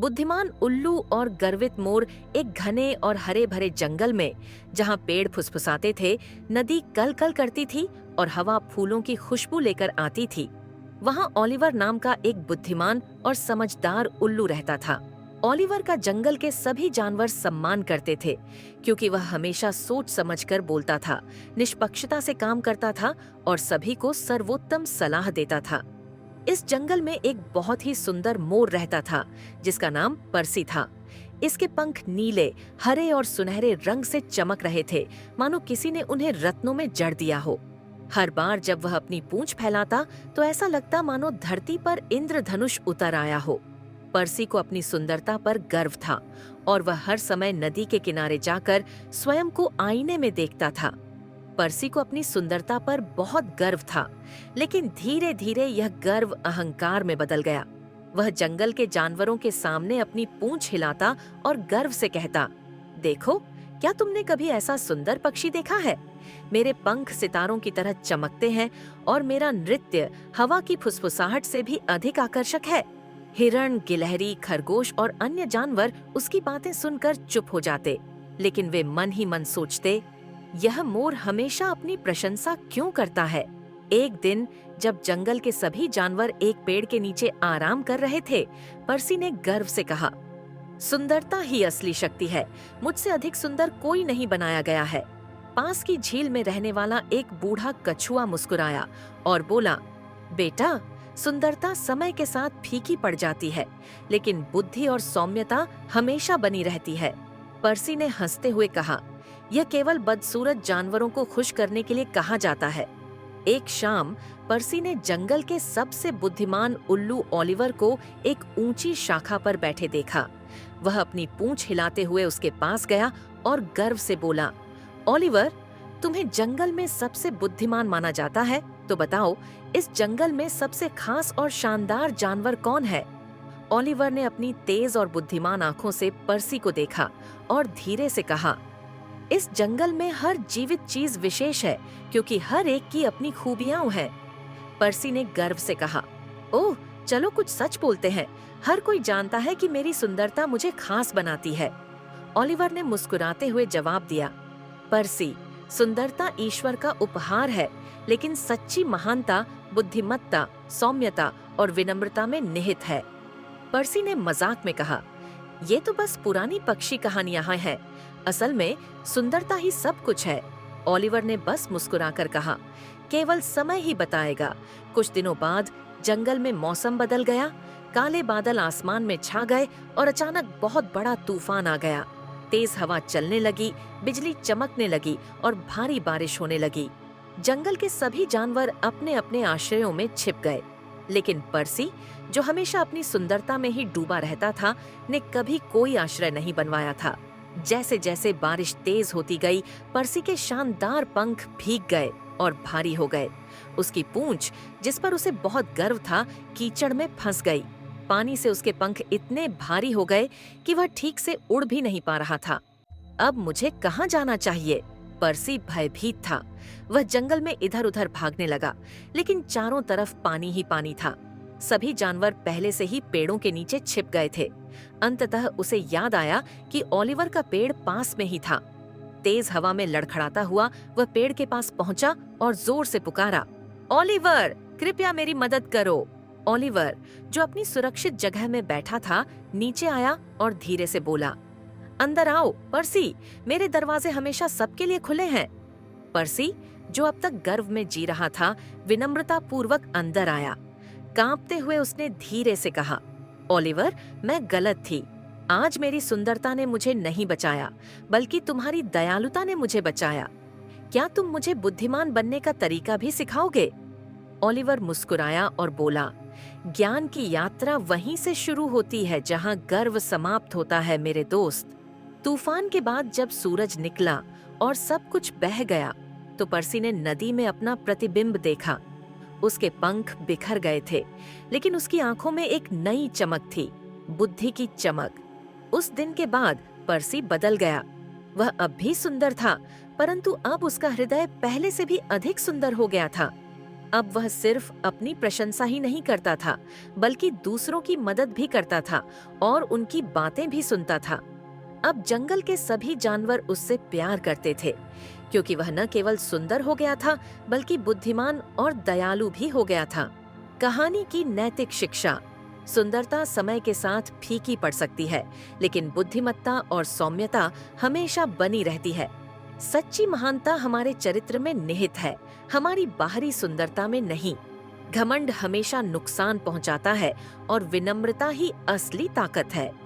बुद्धिमान उल्लू और गर्वित मोर एक घने और हरे भरे जंगल में, जहाँ पेड़ फुसफुसाते थे, नदी कल कल करती थी और हवा फूलों की खुशबू लेकर आती थी। वहाँ ओलिवर नाम का एक बुद्धिमान और समझदार उल्लू रहता था। ओलिवर का जंगल के सभी जानवर सम्मान करते थे, क्योंकि वह हमेशा सोच समझकर बोलता था, निष्पक्षता से काम करता था और सभी को सर्वोत्तम सलाह देता था। इस जंगल में एक बहुत ही सुंदर मोर रहता था, जिसका नाम पर्सी था। इसके पंख नीले, हरे और सुनहरे रंग से चमक रहे थे, मानो किसी ने उन्हें रत्नों में जड़ दिया हो। हर बार जब वह अपनी पूंछ फैलाता तो ऐसा लगता मानो धरती पर इंद्रधनुष उतर आया हो। पर्सी को अपनी सुंदरता पर गर्व था और वह हर समय नदी के किनारे जाकर स्वयं को आईने में देखता था। पर्सी को अपनी सुंदरता पर बहुत गर्व था, लेकिन धीरे धीरे यह गर्व अहंकार में बदल गया। वह जंगल के जानवरों के सामने अपनी पूंछ हिलाता और गर्व से कहता, देखो, क्या तुमने कभी ऐसा सुंदर पक्षी देखा है? मेरे पंख सितारों की तरह चमकते हैं और मेरा नृत्य हवा की फुसफुसाहट से भी अधिक आकर्षक है। हिरण, गिलहरी, खरगोश और अन्य जानवर उसकी बातें सुनकर चुप हो जाते, लेकिन वे मन ही मन सोचते, यह मोर हमेशा अपनी प्रशंसा क्यों करता है? एक दिन जब जंगल के सभी जानवर एक पेड़ के नीचे आराम कर रहे थे, पर्सी ने गर्व से कहा, सुंदरता ही असली शक्ति है। मुझसे अधिक सुंदर कोई नहीं बनाया गया है। पास की झील में रहने वाला एक बूढ़ा कछुआ मुस्कुराया और बोला, बेटा, सुंदरता समय के साथ फीकी पड़ जाती है, लेकिन बुद्धि और सौम्यता हमेशा बनी रहती है। पर्सी ने हंसते हुए कहा, यह केवल बदसूरत जानवरों को खुश करने के लिए कहा जाता है। एक शाम पर्सी ने जंगल के सबसे बुद्धिमान उल्लू ओलिवर को एक ऊंची शाखा पर बैठे देखा। वह अपनी पूंछ हिलाते हुए उसके पास गया और गर्व से बोला, ओलिवर, तुम्हें जंगल में सबसे बुद्धिमान माना जाता है, तो बताओ, इस जंगल में सबसे खास और शानदार जानवर कौन है? ओलिवर ने अपनी तेज और बुद्धिमान आंखों से पर्सी को देखा और धीरे से कहा, इस जंगल में हर जीवित चीज विशेष है, क्योंकि हर एक की अपनी खूबियां हैं। पर्सी ने गर्व से कहा, ओह, चलो कुछ सच बोलते हैं। हर कोई जानता है कि मेरी सुंदरता मुझे खास बनाती है। ओलिवर ने मुस्कुराते हुए जवाब दिया, पर्सी, सुंदरता ईश्वर का उपहार है, लेकिन सच्ची महानता बुद्धिमत्ता, सौम्यता और विनम्रता में निहित है। पर्सी ने मजाक में कहा, ये तो बस पुरानी पक्षी कहानियां हैं। असल में सुंदरता ही सब कुछ है। ओलिवर ने बस मुस्कुराकर कहा, केवल समय ही बताएगा। कुछ दिनों बाद जंगल में मौसम बदल गया। काले बादल आसमान में छा गए और अचानक बहुत बड़ा तूफान आ गया। तेज हवा चलने लगी, बिजली चमकने लगी और भारी बारिश होने लगी। जंगल के सभी जानवर अपने अपने आश्रयों में छिप गए, लेकिन पर्सी, जो हमेशा अपनी सुंदरता में ही डूबा रहता था, ने कभी कोई आश्रय नहीं बनवाया था। जैसे जैसे बारिश तेज होती गई, पर्सी के शानदार पंख भीग गए और भारी हो गए। उसकी पूंछ, जिस पर उसे बहुत गर्व था, कीचड़ में फंस गई। पानी से उसके पंख इतने भारी हो गए कि वह ठीक से उड़ भी नहीं पा रहा था। अब मुझे कहाँ जाना चाहिए? पर्सी भयभीत था। वह जंगल में इधर उधर भागने लगा, लेकिन चारों तरफ पानी ही पानी था। सभी जानवर पहले से ही पेड़ों के नीचे छिप गए थे। अंततः उसे याद आया कि ओलिवर का पेड़ पास में ही था। तेज हवा में लड़खड़ाता हुआ वह पेड़ के पास पहुंचा और जोर से पुकारा, ओलिवर, कृपया मेरी मदद करो। ओलिवर, जो अपनी सुरक्षित जगह में बैठा था, नीचे आया और धीरे से बोला, अंदर आओ पर्सी, मेरे दरवाजे हमेशा सबके लिए खुले हैं। पर्सी, जो अब तक गर्व में जी रहा था, विनम्रता पूर्वक अंदर आया। कांपते हुए उसने धीरे से कहा, ओलिवर, मैं गलत थी। आज मेरी सुंदरता ने मुझे नहीं बचाया, बल्कि तुम्हारी दयालुता ने मुझे बचाया। क्या तुम मुझे बुद्धिमान बनने का तरीका भी सिखाओगे? ओलिवर मुस्कुराया और बोला, ज्ञान की यात्रा वहीं से शुरू होती है जहां गर्व समाप्त होता है मेरे दोस्त। तूफान के बाद जब सूरज निकला और सब कुछ बह गया, तो पर्सी ने नदी में अपना प्रतिबिंब देखा। उसके पंख बिखर गए थे, लेकिन उसकी आंखों में एक नई चमक थी, बुद्धि की चमक। उस दिन के बाद पर्सी बदल गया। वह अब भी सुंदर था, परंतु अब उसका हृदय पहले से भी अधिक सुंदर हो गया था। अब वह सिर्फ अपनी प्रशंसा ही नहीं करता था, बल्कि दूसरों की मदद भी करता था और उनकी बातें भी सुनता था। अब जंगल के सभी जानवर उससे प्यार करते थे, क्योंकि वह न केवल सुंदर हो गया था, बल्कि बुद्धिमान और दयालु भी हो गया था। कहानी की नैतिक शिक्षा। सुंदरता समय के साथ फीकी पड़ सकती है, लेकिन बुद्धिमत्ता और सौम्यता हमेशा बनी रहती है। सच्ची महानता हमारे चरित्र में निहित है, हमारी बाहरी सुंदरता में नहीं। घमंड हमेशा नुकसान पहुंचाता है और विनम्रता ही असली ताकत है।